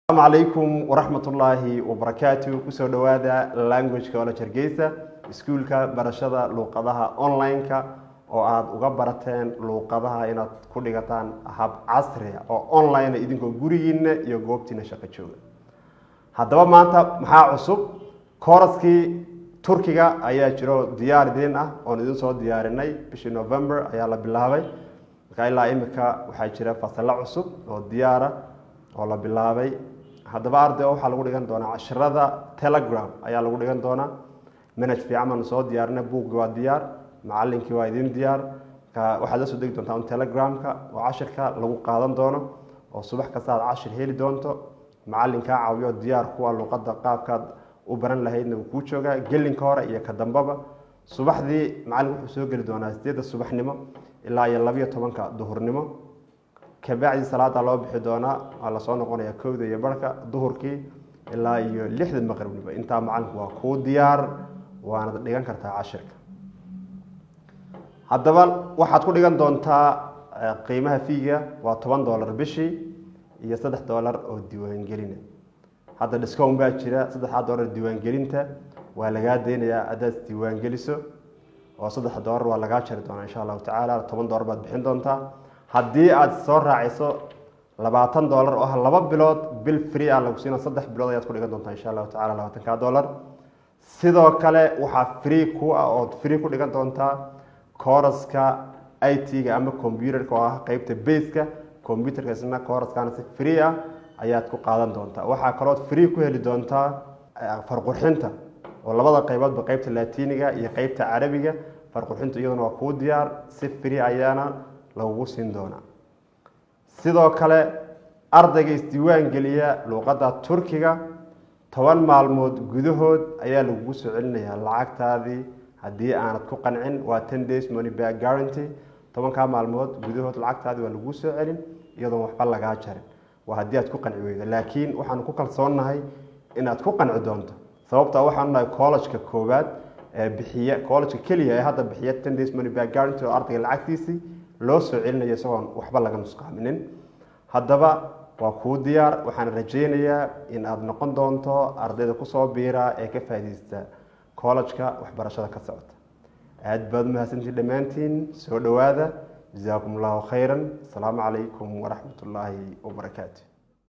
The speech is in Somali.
السلام عليكم ورحمة الله وبركاته. كسر دوادا language college Hargeysa iskuulka barashada luqadaha online-ka oo aad uga barateen luqadaha inaad ku dhigataan hab casri ah oo online idinkoo gurigiina iyo goobtiina shaqo jooga. Haddaba maanta maxaa cusub? Kooraskii Turkiga ayaa jiro diyaar idin ah oo idin soo diyaarinay bishii November ayaa la bilaabay. Marka ilaa imika waxaa jira fasal cusub oo diyaar ah oo la bilaabay. haddaba arday waxa lagu dhigan doonaa casharada Telegram ayaa lagu dhigan doonaa manhaj fiican soo diyaarinay buug waa diyaar macallinkii waa idin diyaar waxaad la soo degi doontaa Telegramka oo casharka lagu qaadan doono oo subax kasta aad cashir heli doonto macallinka caawiyo diyaar kuwa luqadda qaabkaad u baran lahaydna uu ku jooga gelinka hore iyo ka dambaba subaxdii macallinku wuxuu soo gali doonaa 8 subaxnimo ilaa 12 duhurnimo كبعد صلاة الله بحدونا على صون قناة كود يبركة ظهركي إلا يلحد المغرب أنت معك وكود ديار وأنا دقيقة كرتها عشرة هذا واحد كل دقيقة دونتا قيمها فيها $8 بشي هي $6 أو ديوان جرينة هذا الديسكاونت باكرة $6 ديوان جرينته ولا قاعدين يا أداة ديوان جلسه و$6 ولا قاعد شريتنا إن شاء الله تعالى $8 بعد بحين دونتا haddii aad soo raaciso $20 oo ah 2 bilood bil free ah lagu siina 3 bilood ayaad ku dhigan doontaa insha Allah taala $20 sidoo kale waxa free ku ah oo free ku dhigan doontaa kooraska IT-ga ama computer-ka oo ah qaybta base-ka computer-ka isna kooraskana si free ah ayaad ku qaadan doontaa waxa kale oo free ku heli doontaa farqurxinta oo labada qayboodba qaybta Laatiiniga iyo qaybta Carabiga farqurxinta iyaduna waa ku diyaar si free ayaana lagu siin doona sidoo kale ardayga isdiiwaan geliya luqadda Turkiga 10 maalmood gudahood ayaa lagu soo celinayaa lacagtaadii hadii aanad ku qancin waa 10 days money back guarantee 10 maalmood gudahood lacagtaadii waa lagu soo celin iyadoo waxba laga jarin waa hadii aad ku qanci weydo laakiin waxaan ku kalsoonahay inaad ku qanci doonto sababta waxaan nahay college-ka koobaad ee bixiya college-ka kaliya ee hadda bixiya 10 days money back guarantee oo ardayga lacagtiisii loo soo celinayo isagoon waxba laga nusqaaminin haddaba waa ku diyaar waxaan rajaynayaa in aad noqon doonto ardayda ku soo biira ee ka faa'iideysta college-ka waxbarashada ka socota aad baad mahadsantiin dhamaantiin soo dhawaada jazaakumullahu khayran assalaamu calaykum waraxmatullaahi wabarakaatuh